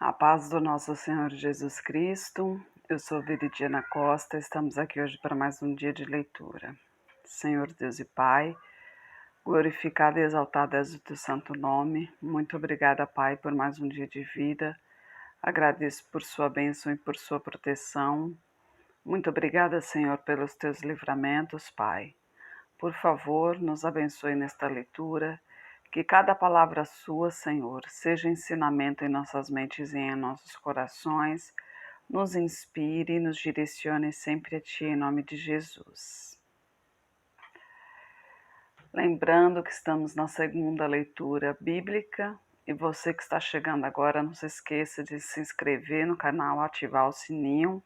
A paz do nosso Senhor Jesus Cristo. Eu sou Veridiana Costa, estamos aqui hoje para mais um dia de leitura. Senhor Deus e Pai, glorificado e exaltado és o teu santo nome. Muito obrigada, Pai, por mais um dia de vida. Agradeço por sua bênção e por sua proteção. Muito obrigada, Senhor, pelos teus livramentos, Pai. Por favor, nos abençoe nesta leitura. Que cada palavra sua, Senhor, seja ensinamento em nossas mentes e em nossos corações, nos inspire e nos direcione sempre a Ti, em nome de Jesus. Lembrando que estamos na segunda leitura bíblica, e você que está chegando agora, não se esqueça de se inscrever no canal, ativar o sininho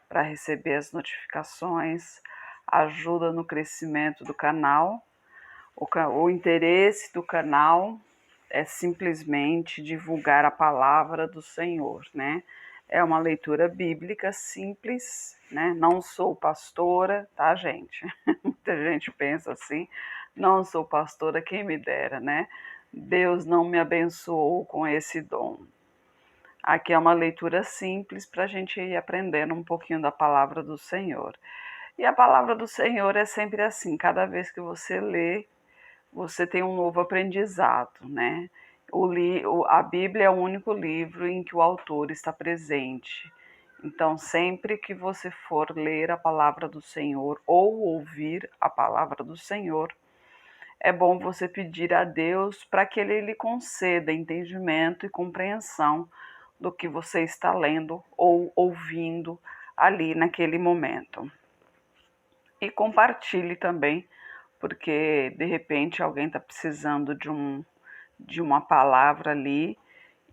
para receber as notificações, ajuda no crescimento do canal. O interesse do canal é simplesmente divulgar a palavra do Senhor, né? É uma leitura bíblica simples, né? Não sou pastora, tá, gente? Muita gente pensa assim, não sou pastora, quem me dera, né? Deus não me abençoou com esse dom. Aqui é uma leitura simples para a gente ir aprendendo um pouquinho da palavra do Senhor. E a palavra do Senhor é sempre assim, cada vez que você lê, você tem um novo aprendizado, né? A Bíblia é o único livro em que o autor está presente. Então, sempre que você for ler a palavra do Senhor ou ouvir a palavra do Senhor, é bom você pedir a Deus para que Ele lhe conceda entendimento e compreensão do que você está lendo ou ouvindo ali naquele momento. E compartilhe também, porque de repente alguém está precisando de uma palavra ali,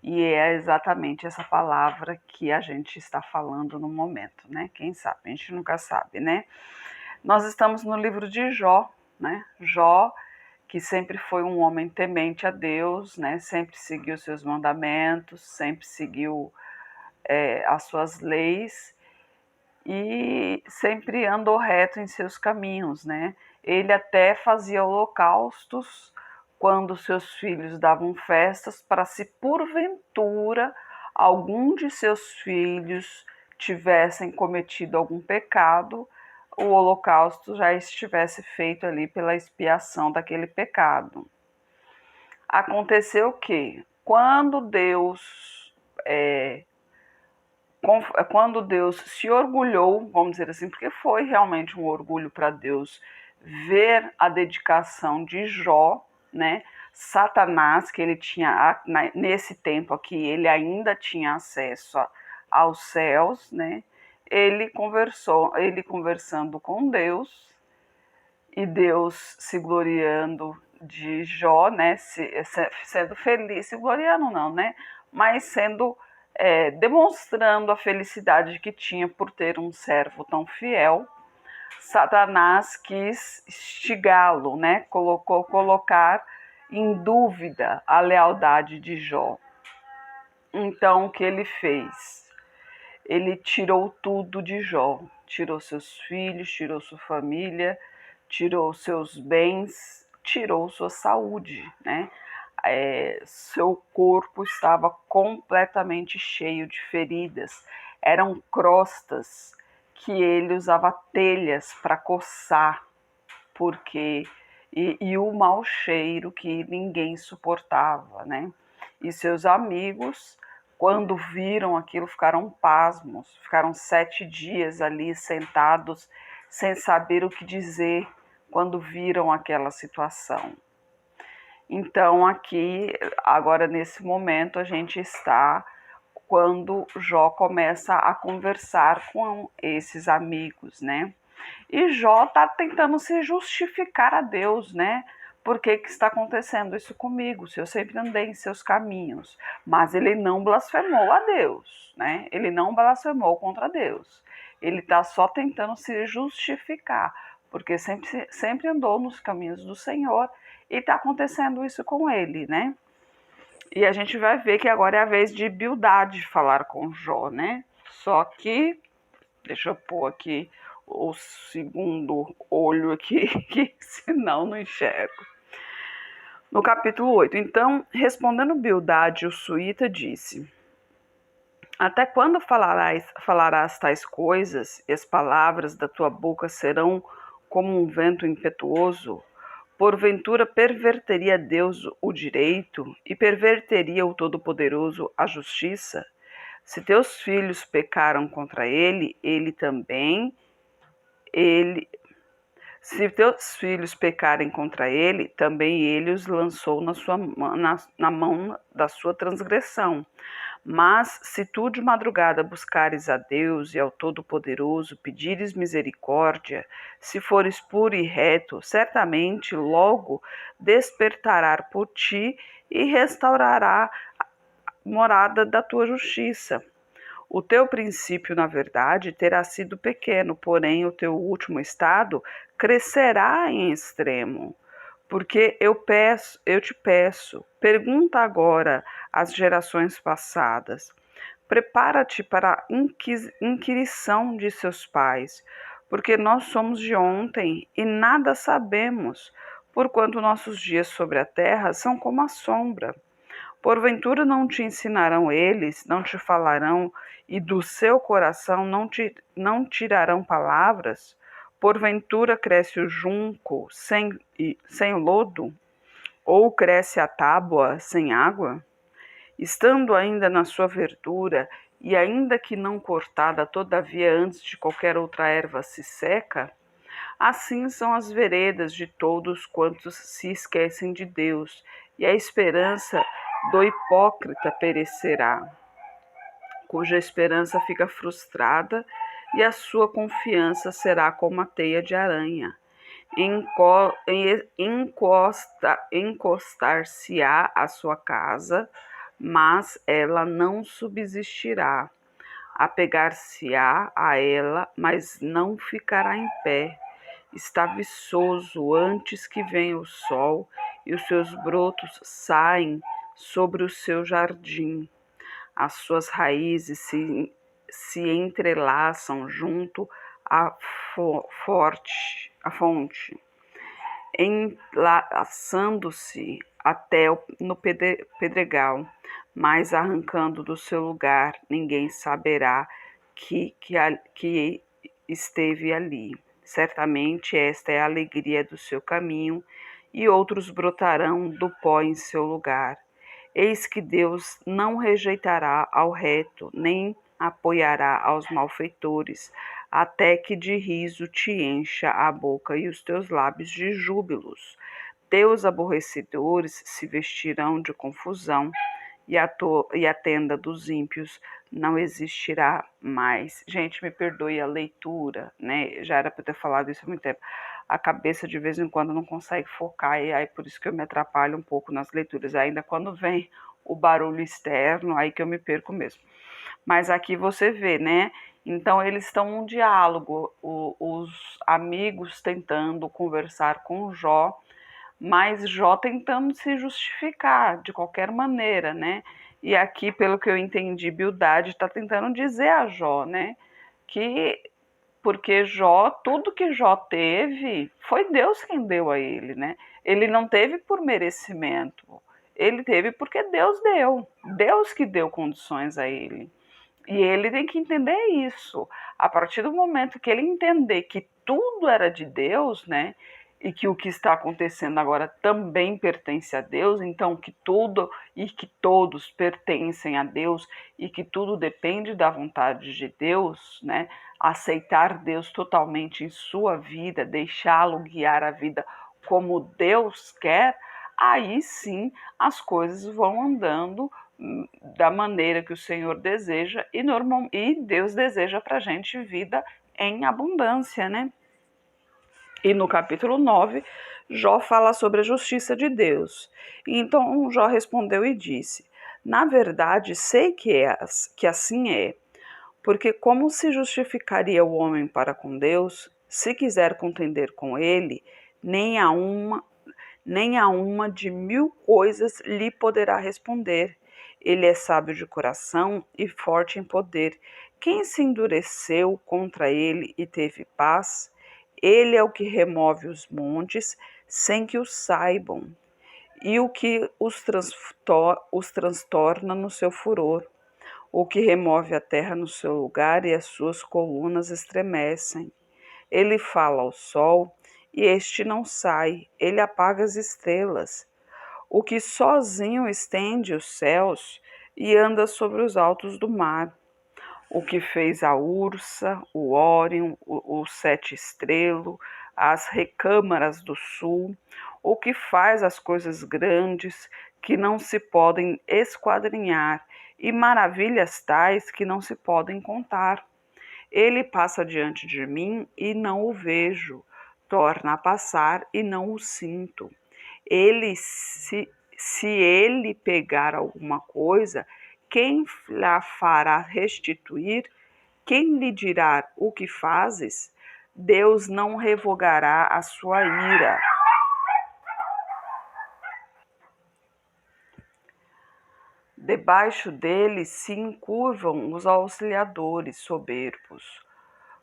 e é exatamente essa palavra que a gente está falando no momento, né? Quem sabe? A gente nunca sabe, né? Nós estamos no livro de Jó, né? Jó, que sempre foi um homem temente a Deus, né? Sempre seguiu seus mandamentos, sempre seguiu as suas leis, e sempre andou reto em seus caminhos, né? Ele até fazia holocaustos quando seus filhos davam festas, para se porventura algum de seus filhos tivessem cometido algum pecado, o holocausto já estivesse feito ali pela expiação daquele pecado. Aconteceu que quando Deus se orgulhou, vamos dizer assim, porque foi realmente um orgulho para Deus ver a dedicação de Jó, né? Satanás, que ele tinha, nesse tempo aqui, ele ainda tinha acesso aos céus, né? Ele conversando com Deus, e Deus se gloriando de Jó, né? Sendo feliz, se gloriando não, né? Mas sendo demonstrando a felicidade que tinha por ter um servo tão fiel. Satanás quis instigá-lo, né? Colocar em dúvida a lealdade de Jó. Então, o que ele fez? Ele tirou tudo de Jó, tirou seus filhos, tirou sua família, tirou seus bens, tirou sua saúde, né? Seu corpo estava completamente cheio de feridas, eram crostas que ele usava telhas para coçar, porque e o mau cheiro que ninguém suportava, né? E seus amigos, quando viram aquilo, ficaram pasmos, ficaram 7 dias ali sentados sem saber o que dizer quando viram aquela situação. Então, aqui, agora nesse momento, a gente está quando Jó começa a conversar com esses amigos, né? E Jó está tentando se justificar a Deus, né? Por que está acontecendo isso comigo, se eu sempre andei em seus caminhos? Mas ele não blasfemou a Deus, né? Ele não blasfemou contra Deus. Ele está só tentando se justificar, porque sempre andou nos caminhos do Senhor, e está acontecendo isso com ele, né? E a gente vai ver que agora é a vez de Bildade falar com Jó, né? Só que, deixa eu pôr aqui o segundo olho aqui, que senão não enxergo. No capítulo 8, então, respondendo Bildade, o suíta disse: Até quando falarás tais coisas, e as palavras da tua boca serão como um vento impetuoso? Porventura perverteria Deus o direito e perverteria o Todo-Poderoso a justiça? Se teus filhos pecaram contra ele, ele se teus filhos pecarem contra ele, também ele os lançou na mão da sua transgressão. Mas se tu de madrugada buscares a Deus e ao Todo-Poderoso, pedires misericórdia, se fores puro e reto, certamente logo despertará por ti e restaurará a morada da tua justiça. O teu princípio, na verdade, terá sido pequeno, porém o teu último estado crescerá em extremo. Porque eu te peço, pergunta agora às gerações passadas. Prepara-te para a inquirição de seus pais, porque nós somos de ontem e nada sabemos, porquanto nossos dias sobre a terra são como a sombra. Porventura não te ensinarão eles, não te falarão, e do seu coração não tirarão palavras? Porventura cresce o junco sem lodo? Ou cresce a tábua sem água? Estando ainda na sua verdura, e ainda que não cortada, todavia antes de qualquer outra erva se seca? Assim são as veredas de todos quantos se esquecem de Deus, e a esperança do hipócrita perecerá, cuja esperança fica frustrada e a sua confiança será como a teia de aranha. Encostar-se-á à sua casa, mas ela não subsistirá. Apegar-se-á a ela, mas não ficará em pé. Está viçoso antes que venha o sol e os seus brotos saem sobre o seu jardim. As suas raízes se entrelaçam junto à fonte, enlaçando-se até no pedregal, mas arrancando do seu lugar, ninguém saberá que esteve ali. Certamente esta é a alegria do seu caminho, e outros brotarão do pó em seu lugar. Eis que Deus não rejeitará ao reto, nem apoiará aos malfeitores, até que de riso te encha a boca e os teus lábios de júbilos. Teus aborrecedores se vestirão de confusão, e a tenda dos ímpios não existirá mais. Gente, me perdoe a leitura, né? Já era para ter falado isso há muito tempo. A cabeça de vez em quando não consegue focar, e aí por isso que eu me atrapalho um pouco nas leituras. Ainda quando vem o barulho externo, aí que eu me perco mesmo. Mas aqui você vê, né? Então eles estão num diálogo, os amigos tentando conversar com Jó, mas Jó tentando se justificar de qualquer maneira, né? E aqui, pelo que eu entendi, Bildade está tentando dizer a Jó, né? Que porque Jó, tudo que Jó teve, foi Deus quem deu a ele, né? Ele não teve por merecimento, ele teve porque Deus deu, Deus que deu condições a ele. E ele tem que entender isso. A partir do momento que ele entender que tudo era de Deus, né? E que o que está acontecendo agora também pertence a Deus, então que tudo e que todos pertencem a Deus e que tudo depende da vontade de Deus, né? Aceitar Deus totalmente em sua vida, deixá-lo guiar a vida como Deus quer, aí sim as coisas vão andando da maneira que o Senhor deseja e Deus deseja para a gente vida em abundância, né? E no capítulo 9, Jó fala sobre a justiça de Deus. E então Jó respondeu e disse: Na verdade, sei que assim é, porque como se justificaria o homem para com Deus, se quiser contender com ele, nem a uma de 1000 coisas lhe poderá responder. Ele é sábio de coração e forte em poder. Quem se endureceu contra ele e teve paz? Ele é o que remove os montes sem que o saibam, e o que os transtorna no seu furor. o que remove a terra no seu lugar e as suas colunas estremecem. Ele fala ao sol e este não sai, ele apaga as estrelas. O que sozinho estende os céus e anda sobre os altos do mar. O que fez a Ursa, o Órion, o Sete Estrelo, as recâmaras do sul, o que faz as coisas grandes que não se podem esquadrinhar e maravilhas tais que não se podem contar. Ele passa diante de mim e não o vejo, torna a passar e não o sinto. Se ele pegar alguma coisa, quem lhe fará restituir? Quem lhe dirá o que fazes? Deus não revogará a sua ira. Debaixo dele se encurvam os auxiliadores soberbos.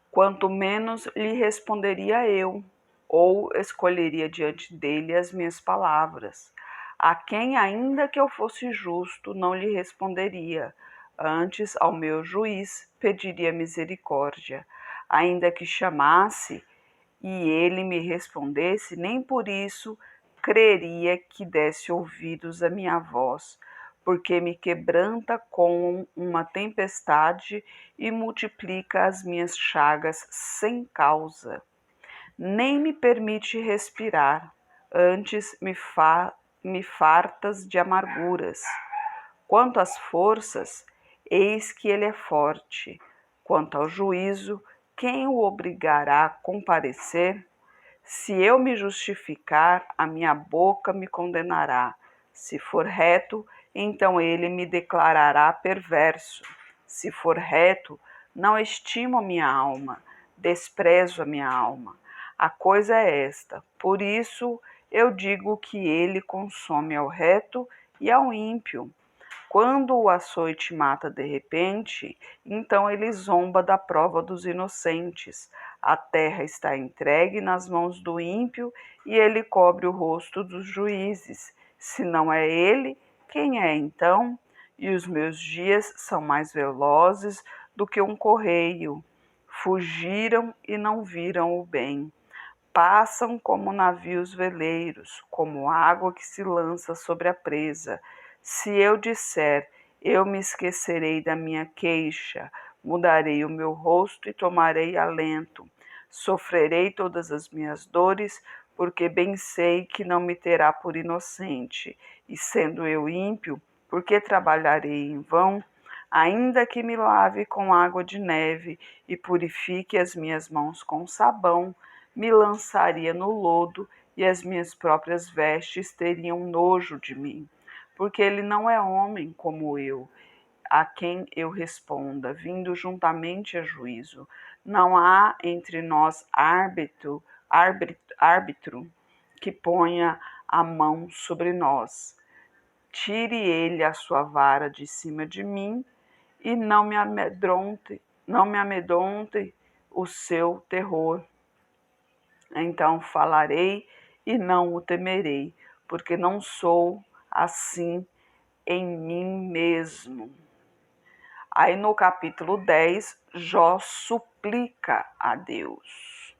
Quanto menos lhe responderia eu, ou escolheria diante dele as minhas palavras. A quem, ainda que eu fosse justo, não lhe responderia. Antes, ao meu juiz, pediria misericórdia. Ainda que chamasse e ele me respondesse, nem por isso creria que desse ouvidos à minha voz, porque me quebranta com uma tempestade e multiplica as minhas chagas sem causa. Nem me permite respirar, antes me fartas de amarguras. Quanto às forças, eis que ele é forte. Quanto ao juízo, quem o obrigará a comparecer? Se eu me justificar, a minha boca me condenará. Se for reto, então ele me declarará perverso. Se for reto, não estimo a minha alma, desprezo a minha alma. A coisa é esta: por isso eu digo que ele consome ao reto e ao ímpio. Quando o açoite mata de repente, então ele zomba da prova dos inocentes. A terra está entregue nas mãos do ímpio e ele cobre o rosto dos juízes. Se não é ele, quem é então? E os meus dias são mais velozes do que um correio. Fugiram e não viram o bem. Passam como navios veleiros, como água que se lança sobre a presa. Se eu disser, eu me esquecerei da minha queixa, mudarei o meu rosto e tomarei alento. Sofrerei todas as minhas dores, porque bem sei que não me terá por inocente. E sendo eu ímpio, por que trabalharei em vão? Ainda que me lave com água de neve e purifique as minhas mãos com sabão, me lançaria no lodo e as minhas próprias vestes teriam nojo de mim, porque ele não é homem como eu, a quem eu responda, vindo juntamente a juízo. Não há entre nós árbitro que ponha a mão sobre nós. Tire ele a sua vara de cima de mim e não me amedronte o seu terror. Então falarei e não o temerei, porque não sou assim em mim mesmo. Aí no capítulo 10, Jó suplica a Deus.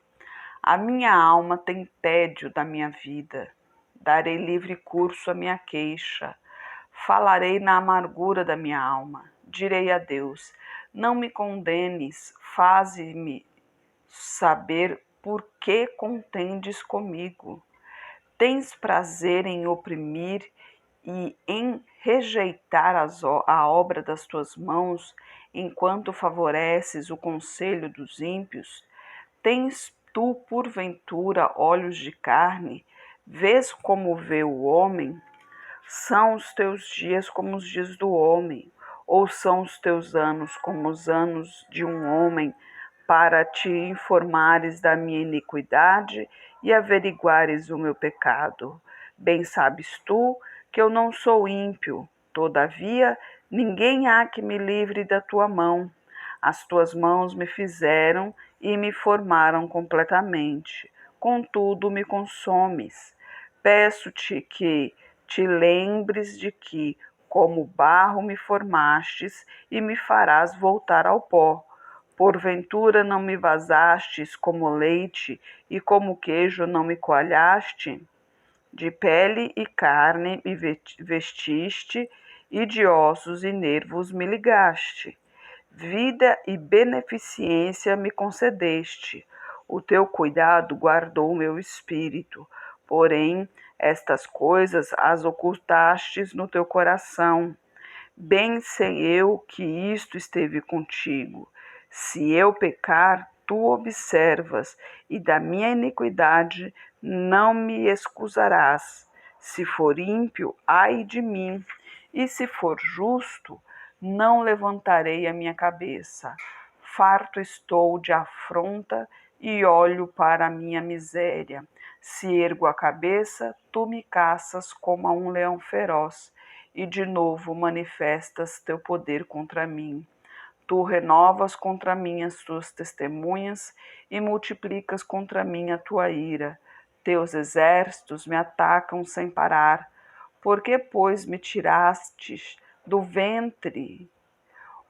A minha alma tem tédio da minha vida, darei livre curso à minha queixa, falarei na amargura da minha alma, direi a Deus, não me condenes, faze-me saber por que contendes comigo. Tens prazer em oprimir e em rejeitar a obra das tuas mãos, enquanto favoreces o conselho dos ímpios? Tens tu, porventura, olhos de carne? Vês como vê o homem? São os teus dias como os dias do homem, ou são os teus anos como os anos de um homem, para te informares da minha iniquidade e averiguares o meu pecado? Bem sabes tu que eu não sou ímpio, todavia ninguém há que me livre da tua mão. As tuas mãos me fizeram e me formaram completamente. Contudo, me consomes. Peço-te que te lembres de que, Como barro me formastes e me farás voltar ao pó. Porventura não me vazastes como leite e como queijo não me coalhaste? De pele e carne me vestiste e de ossos e nervos me ligaste. Vida e beneficência me concedeste. O teu cuidado guardou meu espírito. Porém, estas coisas as ocultastes no teu coração. Bem sei eu que isto esteve contigo. Se eu pecar, tu observas, e da minha iniquidade não me excusarás. Se for ímpio, ai de mim, e se for justo, não levantarei a minha cabeça. Farto estou de afronta e olho para a minha miséria. Se ergo a cabeça, tu me caças como a um leão feroz e de novo manifestas teu poder contra mim. Tu renovas contra mim as tuas testemunhas e multiplicas contra mim a tua ira. Teus exércitos me atacam sem parar. Por que, pois, me tirastes do ventre?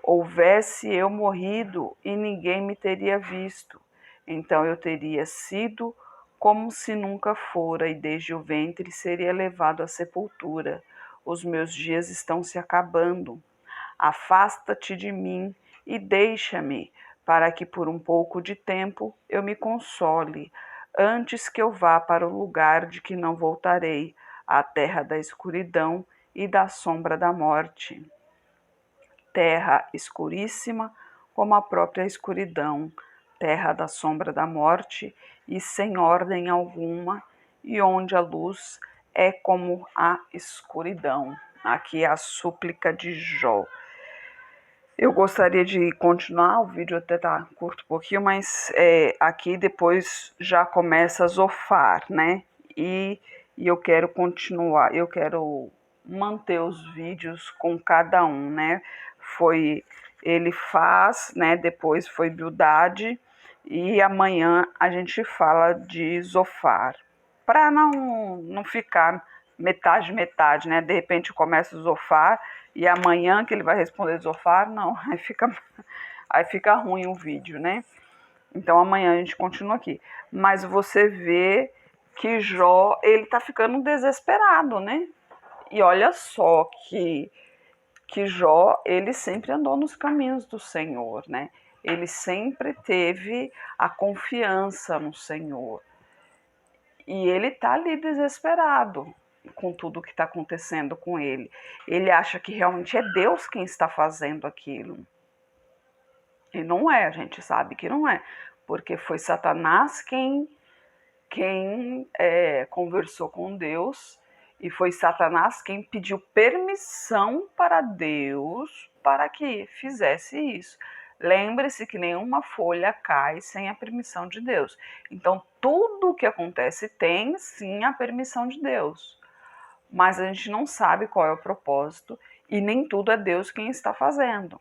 Houvesse eu morrido e ninguém me teria visto, então eu teria sido como se nunca fora, e desde o ventre seria levado à sepultura. Os meus dias estão se acabando. Afasta-te de mim e deixa-me, para que por um pouco de tempo eu me console, antes que eu vá para o lugar de que não voltarei, a terra da escuridão e da sombra da morte. Terra escuríssima como a própria escuridão, terra da sombra da morte e sem ordem alguma, e onde a luz é como a escuridão. Aqui é a súplica de Jó. Eu gostaria de continuar, o vídeo até tá curto um pouquinho, mas aqui depois já começa a Zofar, né? E eu quero continuar, eu quero manter os vídeos com cada um, né? Ele faz, né? Depois foi Bildade e amanhã a gente fala de Zofar, para não ficar metade, né? De repente começa o Zofar e amanhã que ele vai responder Zofar, não, aí fica ruim o vídeo, né? Então amanhã a gente continua aqui. Mas você vê que Jó, ele tá ficando desesperado, né? E olha só que Jó, ele sempre andou nos caminhos do Senhor, né? Ele sempre teve a confiança no Senhor. E ele tá ali desesperado com tudo que está acontecendo com ele. Ele acha que realmente é Deus quem está fazendo aquilo. E não é, a gente sabe que não é. Porque foi Satanás quem conversou com Deus, e foi Satanás quem pediu permissão para Deus para que fizesse isso. Lembre-se que nenhuma folha cai sem a permissão de Deus. Então, tudo o que acontece tem sim a permissão de Deus. Mas a gente não sabe qual é o propósito e nem tudo é Deus quem está fazendo.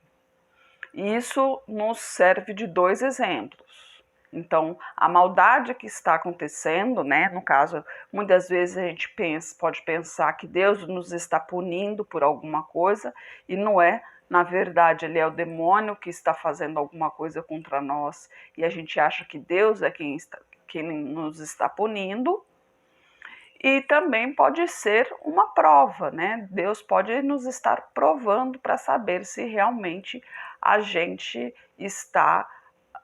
Isso nos serve de dois exemplos. Então, a maldade que está acontecendo, né? No caso, muitas vezes a gente pode pensar que Deus nos está punindo por alguma coisa e não é. Na verdade, ele é o demônio que está fazendo alguma coisa contra nós e a gente acha que Deus é quem nos está punindo. E também pode ser uma prova, né? Deus pode nos estar provando para saber se realmente a gente está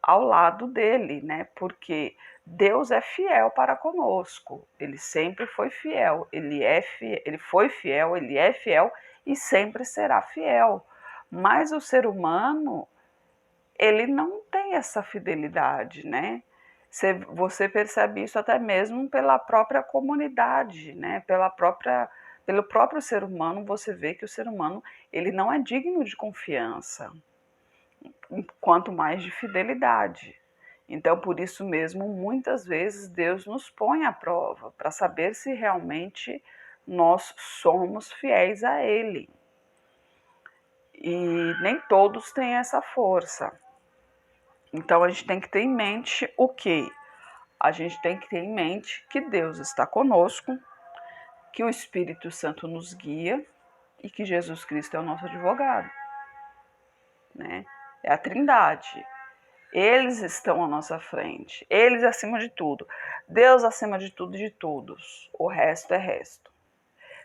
ao lado dele, né? Porque Deus é fiel para conosco. Ele sempre foi fiel. Ele foi fiel, ele é fiel e sempre será fiel. Mas o ser humano, ele não tem essa fidelidade, né? Você percebe isso até mesmo pela própria comunidade, né? Pelo próprio ser humano, você vê que o ser humano, ele não é digno de confiança, quanto mais de fidelidade. Então, por isso mesmo, muitas vezes Deus nos põe à prova para saber se realmente nós somos fiéis a Ele. E nem todos têm essa força. Então, a gente tem que ter em mente o quê? A gente tem que ter em mente que Deus está conosco, que o Espírito Santo nos guia e que Jesus Cristo é o nosso advogado, né? É a Trindade. Eles estão à nossa frente. Eles acima de tudo. Deus acima de tudo e de todos. O resto é resto.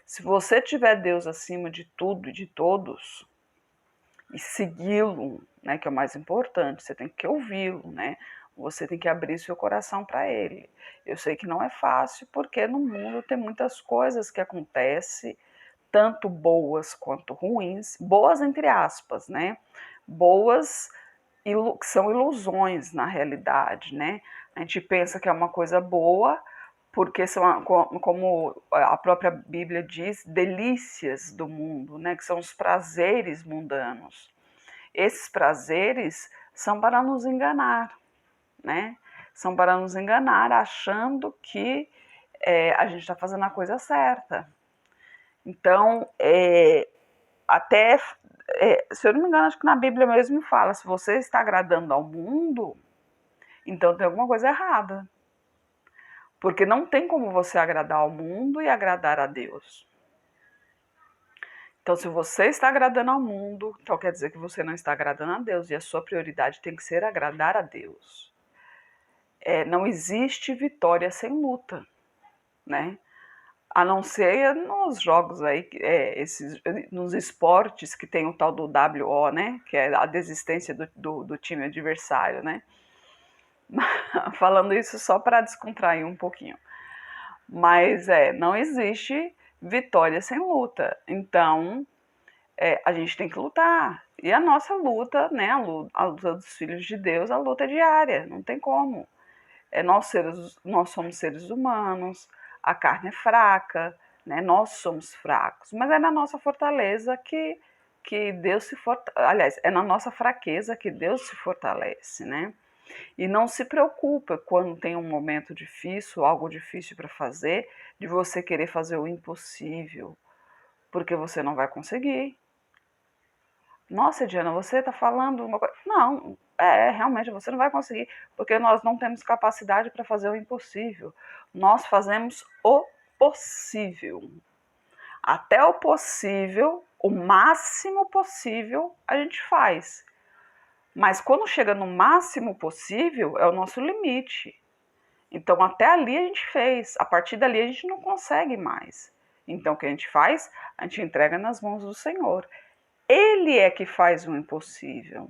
Se você tiver Deus acima de tudo e de todos e segui-lo, né, que é o mais importante, você tem que ouvi-lo, né? Você tem que abrir seu coração para ele. Eu sei que não é fácil, porque no mundo tem muitas coisas que acontecem, tanto boas quanto ruins, boas entre aspas, né? Boas que são ilusões na realidade, né? A gente pensa que é uma coisa boa, porque são, como a própria Bíblia diz, delícias do mundo, né? Que são os prazeres mundanos. Esses prazeres são para nos enganar, né? São para nos enganar, achando que a gente está fazendo a coisa certa. Então, até, se eu não me engano, acho que na Bíblia mesmo fala, se você está agradando ao mundo, então tem alguma coisa errada. Porque não tem como você agradar ao mundo e agradar a Deus. Então, se você está agradando ao mundo, então quer dizer que você não está agradando a Deus, e a sua prioridade tem que ser agradar a Deus. Não existe vitória sem luta, né? A não ser nos jogos aí, nos esportes que tem o tal do WO, né? Que é a desistência do time adversário, né? Falando isso só para descontrair um pouquinho. Mas não existe vitória sem luta. Então, a gente tem que lutar. E a nossa luta, né? A luta dos filhos de Deus, a luta é diária, não tem como. Nós somos seres humanos, a carne é fraca, né? Nós somos fracos, mas é na nossa fortaleza que Deus se fortalece. Aliás, é na nossa fraqueza que Deus se fortalece, né? E não se preocupa quando tem um momento difícil, algo difícil para fazer, de você querer fazer o impossível, porque você não vai conseguir. Nossa, Diana, você está falando uma coisa. Não, realmente você não vai conseguir, porque nós não temos capacidade para fazer o impossível. Nós fazemos o possível. Até o possível, o máximo possível, a gente faz. Mas quando chega no máximo possível, é o nosso limite. Então, até ali a gente fez. A partir dali a gente não consegue mais. Então, o que a gente faz? A gente entrega nas mãos do Senhor. Ele é que faz o impossível.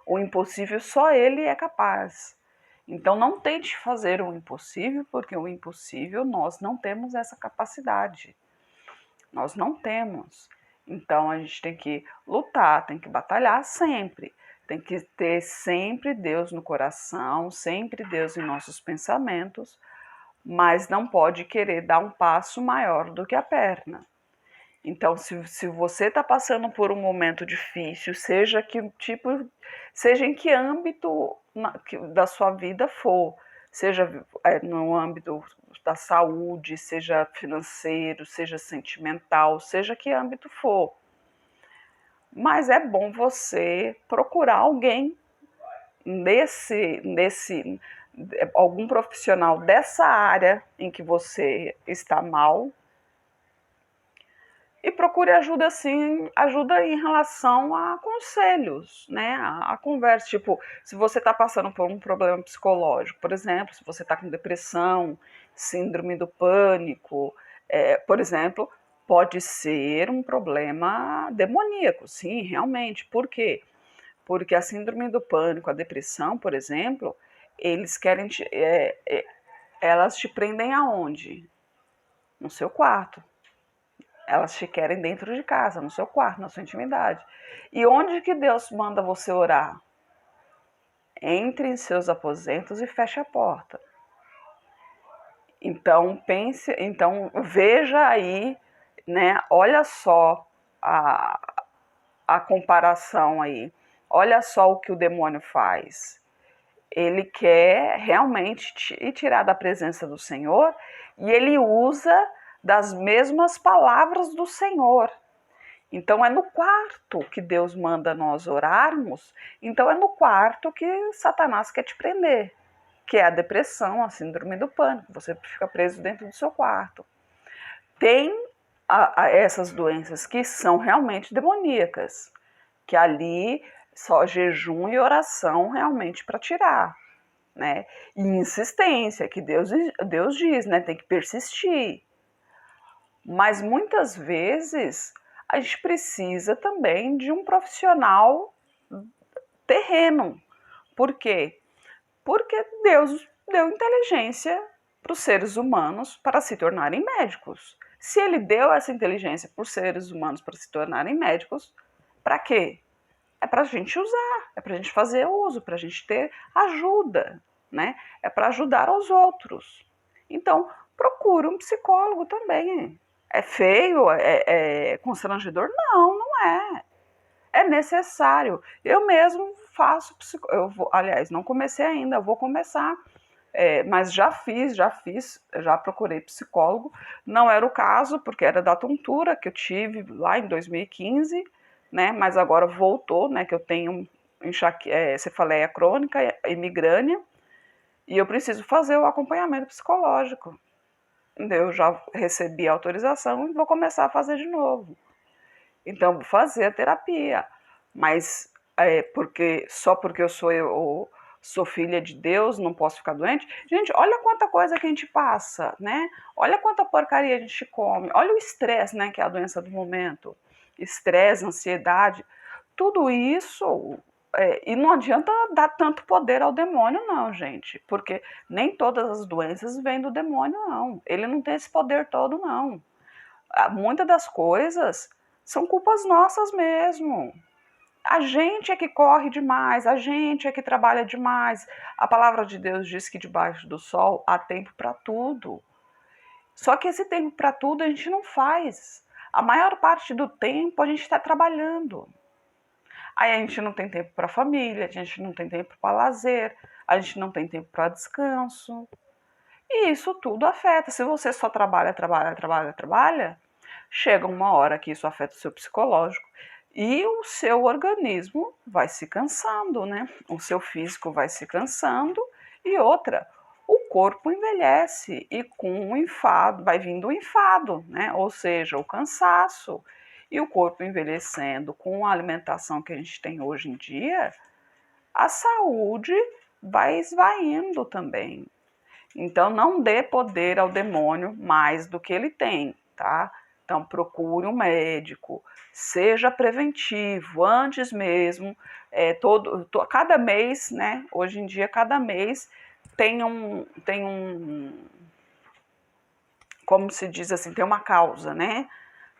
O impossível só ele é capaz. Então não tente fazer o impossível, porque o impossível nós não temos essa capacidade. Nós não temos. Então a gente tem que lutar, tem que batalhar sempre. Tem que ter sempre Deus no coração, sempre Deus em nossos pensamentos, mas não pode querer dar um passo maior do que a perna. Então, se você está passando por um momento difícil, seja em que âmbito da sua vida for, seja no âmbito da saúde, seja financeiro, seja sentimental, seja que âmbito for. Mas é bom você procurar alguém algum profissional dessa área em que você está mal, e procure ajuda, assim, ajuda em relação a conselhos, né? A conversa, tipo, se você está passando por um problema psicológico, por exemplo, se você está com depressão, síndrome do pânico, por exemplo, pode ser um problema demoníaco, sim, realmente. Por quê? Porque a síndrome do pânico, a depressão, por exemplo, eles querem elas te prendem aonde? No seu quarto. Elas te querem dentro de casa, no seu quarto, na sua intimidade. E onde que Deus manda você orar? Entre em seus aposentos e feche a porta. Então veja aí, né? Olha só a comparação aí. Olha só o que o demônio faz. Ele quer realmente te tirar da presença do Senhor, e ele usa das mesmas palavras do Senhor. Então é no quarto que Deus manda nós orarmos, então é no quarto que Satanás quer te prender, que é a depressão, a síndrome do pânico, você fica preso dentro do seu quarto. Tem a essas doenças que são realmente demoníacas, que ali só jejum e oração realmente para tirar, né? E insistência, que Deus diz, né? Tem que persistir. Mas muitas vezes a gente precisa também de um profissional terreno. Por quê? Porque Deus deu inteligência para os seres humanos para se tornarem médicos. Se ele deu essa inteligência para os seres humanos para se tornarem médicos, para quê? É para a gente usar, é para a gente fazer uso, para a gente ter ajuda, né? É para ajudar aos outros. Então, procure um psicólogo também. É feio? É constrangedor? Não, não é. É necessário. Eu mesmo faço aliás, não comecei ainda, vou começar. Mas já procurei psicólogo. Não era o caso, porque era da tontura que eu tive lá em 2015, né? Mas agora voltou, né? Que eu tenho cefaleia crônica e migrânia, e eu preciso fazer o acompanhamento psicológico. Eu já recebi a autorização e vou começar a fazer de novo. Então, vou fazer a terapia. Mas só porque eu sou filha de Deus, não posso ficar doente? Gente, olha quanta coisa que a gente passa, né? Olha quanta porcaria a gente come. Olha o estresse, né? Que é a doença do momento. Estresse, ansiedade. Tudo isso. E não adianta dar tanto poder ao demônio, não, gente. Porque nem todas as doenças vêm do demônio, não. Ele não tem esse poder todo, não. Muitas das coisas são culpas nossas mesmo. A gente é que corre demais, a gente é que trabalha demais. A palavra de Deus diz que debaixo do sol há tempo para tudo. Só que esse tempo para tudo a gente não faz. A maior parte do tempo a gente está trabalhando. Aí a gente não tem tempo para a família, a gente não tem tempo para lazer, a gente não tem tempo para descanso. E isso tudo afeta. Se você só trabalha, chega uma hora que isso afeta o seu psicológico e o seu organismo vai se cansando, né? O seu físico vai se cansando e outra, o corpo envelhece e com o enfado, vai vindo o enfado, né? Ou seja, o cansaço. E o corpo envelhecendo com a alimentação que a gente tem hoje em dia, a saúde vai esvaindo também. Então, não dê poder ao demônio mais do que ele tem, tá? Então, procure um médico, seja preventivo, antes mesmo, cada mês, né? Hoje em dia, cada mês como se diz assim, tem uma causa, né?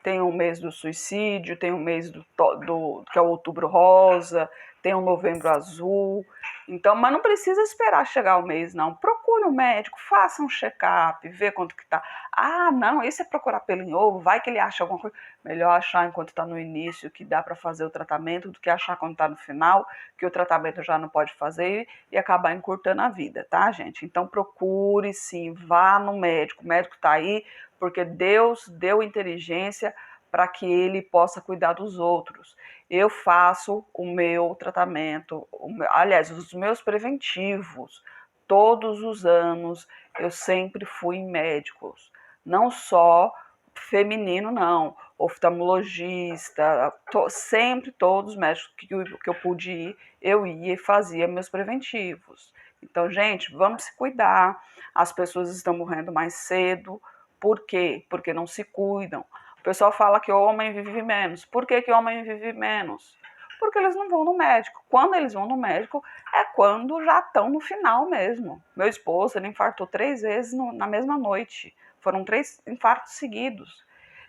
Tem o mês do suicídio, tem o mês que é o outubro rosa, tem o novembro azul. Então, mas não precisa esperar chegar o mês, não. Procure um médico, faça um check-up, vê quanto que tá. Ah, não, esse é procurar pelo em ovo, vai que ele acha alguma coisa. Melhor achar enquanto está no início, que dá para fazer o tratamento, do que achar quando está no final, que o tratamento já não pode fazer e acabar encurtando a vida, tá, gente? Então, procure sim, vá no médico. O médico está aí porque Deus deu inteligência para que ele possa cuidar dos outros. Eu faço o meu tratamento, aliás, os meus preventivos, todos os anos, eu sempre fui em médicos, não só feminino, não, oftalmologista, sempre todos os médicos que eu pude ir, eu ia e fazia meus preventivos. Então, gente, vamos se cuidar, as pessoas estão morrendo mais cedo. Por quê? Porque não se cuidam. O pessoal fala que o homem vive menos. Por que o homem vive menos? Porque eles não vão no médico. Quando eles vão no médico, é quando já estão no final mesmo. Meu esposo, ele infartou 3 vezes na mesma noite. Foram 3 infartos seguidos.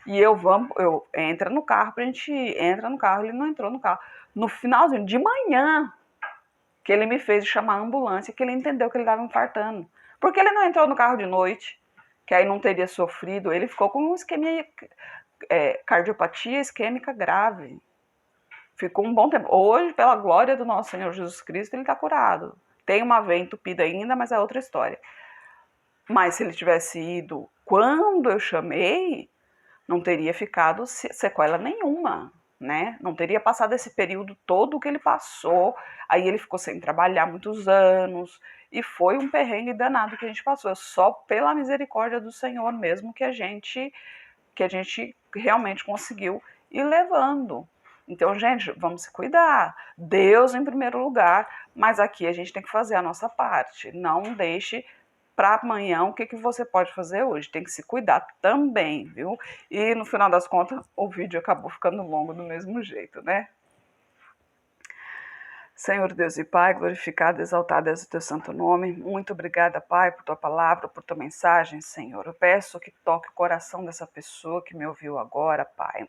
E entra no carro, entra no carro, ele não entrou no carro. No finalzinho de manhã, que ele me fez chamar a ambulância, que ele entendeu que ele estava infartando. Porque ele não entrou no carro de noite, que aí não teria sofrido, ele ficou com um cardiopatia isquêmica grave. Ficou um bom tempo. Hoje, pela glória do nosso Senhor Jesus Cristo, ele está curado. Tem uma veia entupida ainda, mas é outra história. Mas se ele tivesse ido quando eu chamei, não teria ficado sequela nenhuma, né? Não teria passado esse período todo que ele passou. Aí ele ficou sem trabalhar muitos anos e foi um perrengue danado que a gente passou. Só pela misericórdia do Senhor mesmo que a gente que a gente realmente conseguiu ir levando. Então, gente, vamos se cuidar. Deus em primeiro lugar, mas aqui a gente tem que fazer a nossa parte. Não deixe para amanhã o que você pode fazer hoje. Tem que se cuidar também, viu? E no final das contas, o vídeo acabou ficando longo do mesmo jeito, né? Senhor Deus e Pai, glorificado, exaltado é o teu santo nome. Muito obrigada, Pai, por tua palavra, por tua mensagem, Senhor. Eu peço que toque o coração dessa pessoa que me ouviu agora, Pai.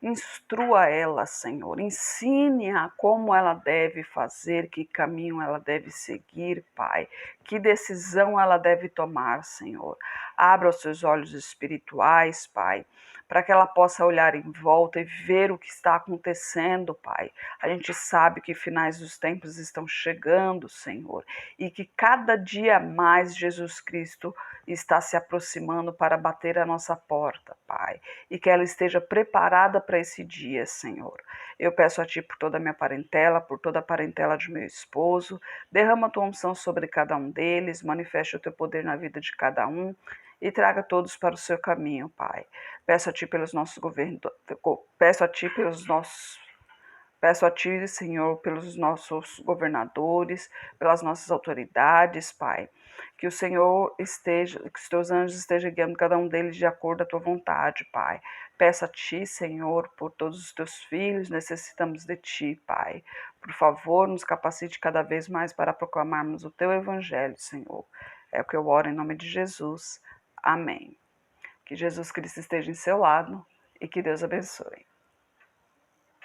Instrua ela, Senhor. Ensine-a como ela deve fazer, que caminho ela deve seguir, Pai. Que decisão ela deve tomar, Senhor. Abra os seus olhos espirituais, Pai, para que ela possa olhar em volta e ver o que está acontecendo, Pai. A gente sabe que finais dos tempos estão chegando, Senhor, e que cada dia mais Jesus Cristo está se aproximando para bater a nossa porta, Pai, e que ela esteja preparada para esse dia, Senhor. Eu peço a Ti por toda a minha parentela, por toda a parentela de meu esposo, derrama a Tua unção sobre cada um deles, manifeste o Teu poder na vida de cada um e traga todos para o seu caminho, Pai. Peço a Ti pelos nossos Peço a Ti, Senhor, pelos nossos governadores, pelas nossas autoridades, Pai. Que o Senhor esteja, que os Teus anjos estejam guiando cada um deles de acordo com a Tua vontade, Pai. Peço a Ti, Senhor, por todos os Teus filhos, necessitamos de Ti, Pai. Por favor, nos capacite cada vez mais para proclamarmos o Teu Evangelho, Senhor. É o que eu oro em nome de Jesus. Amém. Que Jesus Cristo esteja em seu lado e que Deus abençoe.